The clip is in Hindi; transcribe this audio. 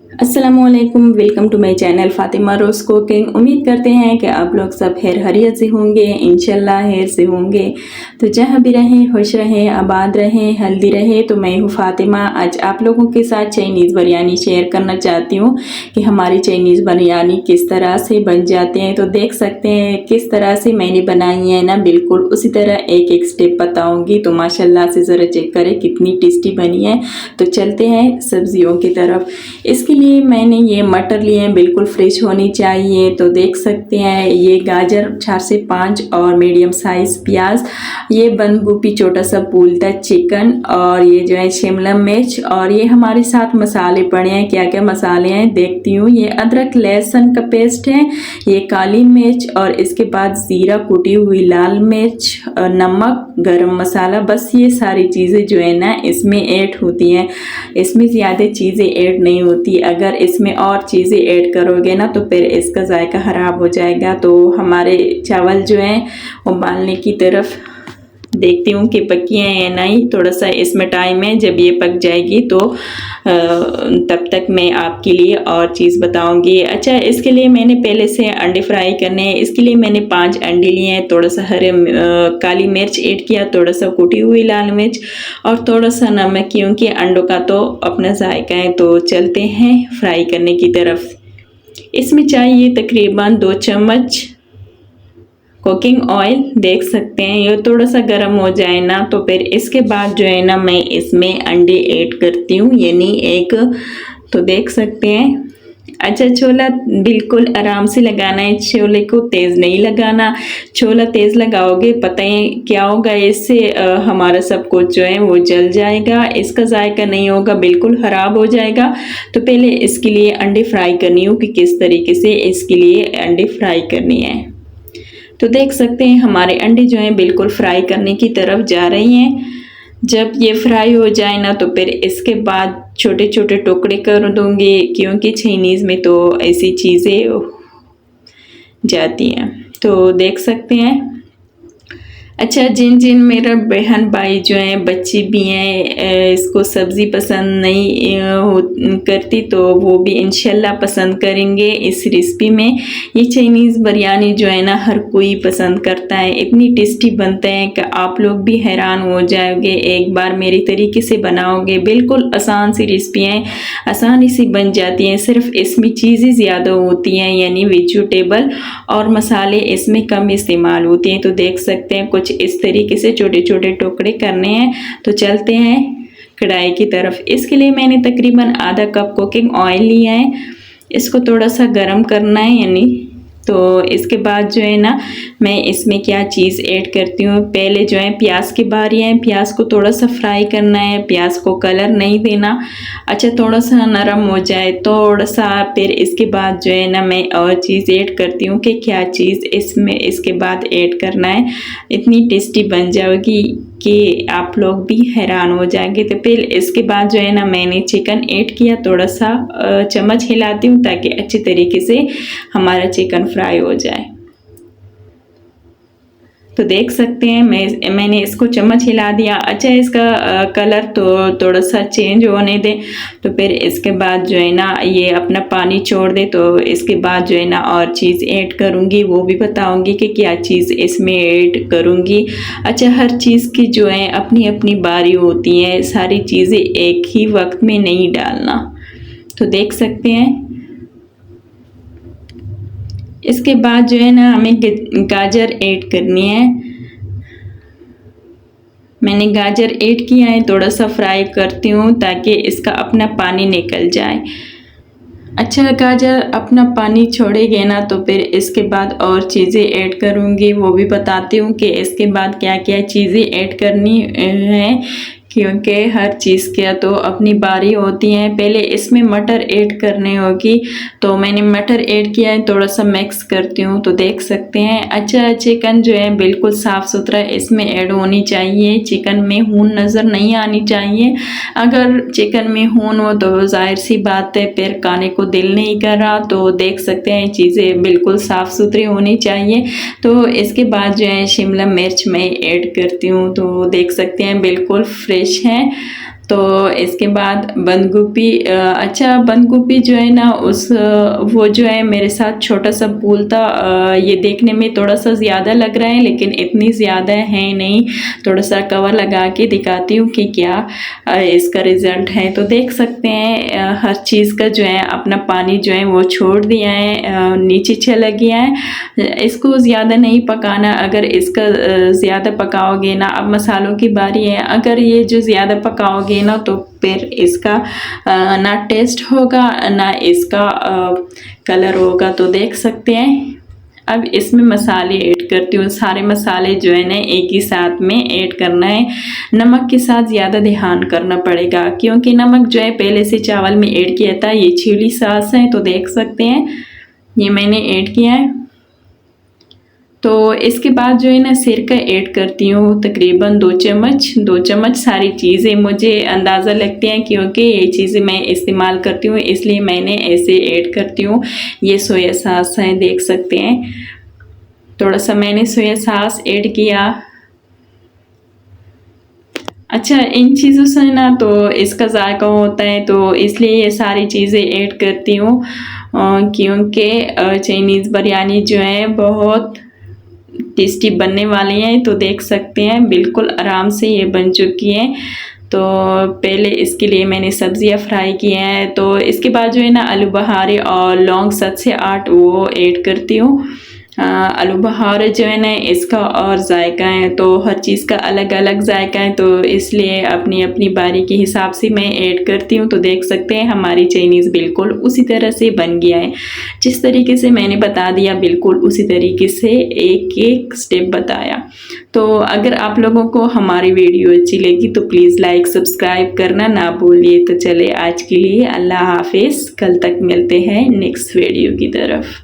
अस्सलामुअलैकुम, welcome to my channel Fatima Rose cooking. उम्मीद करते हैं कि आप लोग सब खैर खैरियत से होंगे, इंशाल्लाह खैर से होंगे। तो जहाँ भी रहें खुश रहें, आबाद रहें, हेल्दी रहें। तो मैं हूँ फ़ातिमा। आज आप लोगों के साथ चाइनीज़ बिरयानी शेयर करना चाहती हूँ कि हमारी चाइनीज़ बिरयानी किस तरह से बन जाते हैं। तो देख सकते हैं किस तरह से मैंने बनाई है ना, बिल्कुल उसी तरह एक एक स्टेप बताऊँगी। तो माशाल्लाह से ज़रा चेक करें कितनी टेस्टी बनी है। तो चलते हैं सब्जियों की तरफ। इसके लिए मैंने ये मटर लिए हैं, बिल्कुल फ्रेश होनी चाहिए। तो देख सकते हैं ये गाजर 4 से 5 और मीडियम साइज प्याज, ये बंद गोभी छोटा सा फूलता चिकन, और ये जो है शिमला मिर्च, और ये हमारे साथ मसाले पड़े हैं। क्या क्या मसाले हैं देखती हूँ। ये अदरक लहसुन का पेस्ट है, ये काली मिर्च, और इसके बाद ज़ीरा, कुटी हुई लाल मिर्च, नमक, गरम मसाला। बस ये सारी चीज़ें जो है ना इसमें ऐड होती हैं, इसमें ज़्यादा चीज़ें ऐड नहीं होती। अगर इसमें और चीज़ें ऐड करोगे ना तो फिर इसका जायका ख़राब हो जाएगा। तो हमारे चावल जो हैं उबालने की तरफ देखती हूँ कि पकी हैं या नहीं। थोड़ा सा इसमें टाइम है, जब ये पक जाएगी तो तब तक मैं आपके लिए और चीज़ बताऊंगी। अच्छा, इसके लिए मैंने पहले से अंडे फ्राई करने हैं। इसके लिए मैंने 5 अंडे लिए हैं, थोड़ा सा काली मिर्च ऐड किया, थोड़ा सा कुटी हुई लाल मिर्च और थोड़ा सा नमक, क्योंकि अंडों का तो अपना जायका है। तो चलते हैं फ्राई करने की तरफ। इसमें चाहिए तकरीबन 2 चम्मच कुकिंग ऑयल। देख सकते हैं ये थोड़ा सा गर्म हो जाए ना तो फिर इसके बाद जो है ना मैं इसमें अंडे ऐड करती हूँ, यानी एक। तो देख सकते हैं। अच्छा, छोला बिल्कुल आराम से लगाना है, छोले को तेज़ नहीं लगाना। छोला तेज़ लगाओगे पता है क्या होगा, इससे हमारा सब कुछ जो है वो जल जाएगा, इसका जायका नहीं होगा, बिल्कुल ख़राब हो जाएगा। तो पहले इसके लिए अंडे फ्राई करनी हो कि किस तरीके से इसके लिए अंडे फ्राई करनी है। तो देख सकते हैं हमारे अंडे जो हैं बिल्कुल फ्राई करने की तरफ जा रही हैं। जब ये फ्राई हो जाए ना तो फिर इसके बाद छोटे छोटे टुकड़े कर दूंगी, क्योंकि चाइनीज़ में तो ऐसी चीज़ें जाती हैं। तो देख सकते हैं। अच्छा, जिन जिन मेरा बहन भाई जो हैं, बच्चे भी हैं, इसको सब्ज़ी पसंद नहीं करती तो वो भी इंशाल्लाह पसंद करेंगे इस रेसिपी में। ये चाइनीज़ बिरयानी जो है ना हर कोई पसंद करता है, इतनी टेस्टी बनते हैं कि आप लोग भी हैरान हो जाओगे एक बार मेरी तरीके से बनाओगे। बिल्कुल आसान सी रेसिपी हैं, आसानी से बन जाती हैं। सिर्फ इसमें चीज़ें ज़्यादा होती हैं, यानी वेजिटेबल और मसाले इसमें कम इस्तेमाल होते हैं। तो देख सकते हैं कुछ इस तरीके से छोटे छोटे टुकड़े करने हैं। तो चलते हैं कढ़ाई की तरफ। इसके लिए मैंने तकरीबन आधा कप कुकिंग ऑयल लिया है, इसको थोड़ा सा गर्म करना है यानी। तो इसके बाद जो है ना मैं इसमें क्या चीज़ ऐड करती हूँ, पहले जो है प्याज की बारी है। प्याज को थोड़ा सा फ्राई करना है, प्याज को कलर नहीं देना। अच्छा, थोड़ा सा नरम हो जाए थोड़ा सा, फिर इसके बाद जो है ना मैं और चीज़ ऐड करती हूँ कि क्या चीज़ इसमें इसके बाद ऐड करना है। इतनी टेस्टी बन जाएगी कि आप लोग भी हैरान हो जाएंगे। तो फिर इसके बाद जो है ना मैंने चिकन ऐड किया, थोड़ा सा चम्मच हिलाती हूँ ताकि अच्छी तरीके से हमारा चिकन फ्राई हो जाए। तो देख सकते हैं मैंने इसको चम्मच हिला दिया। अच्छा, इसका कलर तो थोड़ा सा चेंज होने दें। तो फिर इसके बाद जो है ना ये अपना पानी छोड़ दे। तो इसके बाद जो है ना और चीज़ ऐड करूँगी, वो भी बताऊँगी कि क्या चीज़ इसमें ऐड करूँगी। अच्छा, हर चीज़ की जो है अपनी अपनी बारी होती है, सारी चीज़ें एक ही वक्त में नहीं डालना। तो देख सकते हैं। इसके बाद जो है ना हमें गाजर ऐड करनी है। मैंने गाजर ऐड किया है, थोड़ा सा फ्राई करती हूँ ताकि इसका अपना पानी निकल जाए। अच्छा, गाजर अपना पानी छोड़ेगी ना तो फिर इसके बाद और चीज़ें ऐड करूँगी, वो भी बताती हूँ कि इसके बाद क्या क्या चीज़ें ऐड करनी है, क्योंकि हर चीज़ के तो अपनी बारी होती है। पहले इसमें मटर ऐड करनी होगी, तो मैंने मटर ऐड किया है, थोड़ा सा मिक्स करती हूँ। तो देख सकते हैं। अच्छा, चिकन जो है बिल्कुल साफ़ सुथरा इसमें ऐड होनी चाहिए, चिकन में खून नज़र नहीं आनी चाहिए। अगर चिकन में खून हो तो जाहिर सी बात है फिर खाने को दिल नहीं कर रहा। तो देख सकते हैं चीज़ें बिल्कुल साफ़ सुथरी होनी चाहिए। तो इसके बाद जो है शिमला मिर्च मैं ऐड करती हूँ। तो देख सकते हैं बिल्कुल फ्रेश हैं। तो इसके बाद बंद गोभी, अच्छा बंद गोभी जो है ना वो जो है मेरे साथ छोटा सा फूल था। ये देखने में थोड़ा सा ज़्यादा लग रहा है लेकिन इतनी ज़्यादा है नहीं। थोड़ा सा कवर लगा के दिखाती हूँ कि क्या इसका रिज़ल्ट है। तो देख सकते हैं हर चीज़ का जो है अपना पानी जो है वो छोड़ दिया है, नीचे चला गया है। इसको ज़्यादा नहीं पकाना, अगर इसका ज़्यादा पकाओगे ना, अब मसालों की बारी है, अगर ये जो ज़्यादा पकाओगे ना तो फिर इसका ना टेस्ट होगा ना इसका कलर होगा। तो देख सकते हैं अब इसमें मसाले ऐड करती हूँ। सारे मसाले जो है ना एक ही साथ में ऐड करना है। नमक के साथ ज़्यादा ध्यान करना पड़ेगा क्योंकि नमक जो है पहले से चावल में ऐड किया था। ये चिली सॉस है तो देख सकते हैं ये मैंने ऐड किया है। तो इसके बाद जो है ना सिरका ऐड करती हूँ तकरीबन 2 चम्मच। सारी चीज़ें मुझे अंदाज़ा लगती हैं क्योंकि ये चीज़ें मैं इस्तेमाल करती हूँ इसलिए मैंने ऐसे ऐड करती हूँ। ये सोया सॉस है, देख सकते हैं थोड़ा सा मैंने सोया सॉस ऐड किया। अच्छा इन चीज़ों से ना तो इसका जायका होता है तो इसलिए ये सारी चीज़ें ऐड करती हूँ क्योंकि चाइनीज़ बिरयानी जो है बहुत टेस्टी बनने वाली है। तो देख सकते हैं बिल्कुल आराम से ये बन चुकी है। तो पहले इसके लिए मैंने सब्जियां फ्राई की हैं। तो इसके बाद जो है ना आलू बहारे और लौंग 7 से 8 वो ऐड करती हूँ। आलू बहार जो है ना इसका और जायका है, तो हर चीज़ का अलग अलग जायका है तो इसलिए अपनी अपनी बारी के हिसाब से मैं ऐड करती हूँ। तो देख सकते हैं हमारी चाइनीज़ बिल्कुल उसी तरह से बन गया है जिस तरीके से मैंने बता दिया, बिल्कुल उसी तरीके से एक एक स्टेप बताया। तो अगर आप लोगों को हमारी वीडियो अच्छी लगी तो प्लीज़ लाइक सब्सक्राइब करना ना भूलिए। तो चले आज के लिए अल्लाह हाफिज़, कल तक मिलते हैं नेक्स्ट वीडियो की तरफ।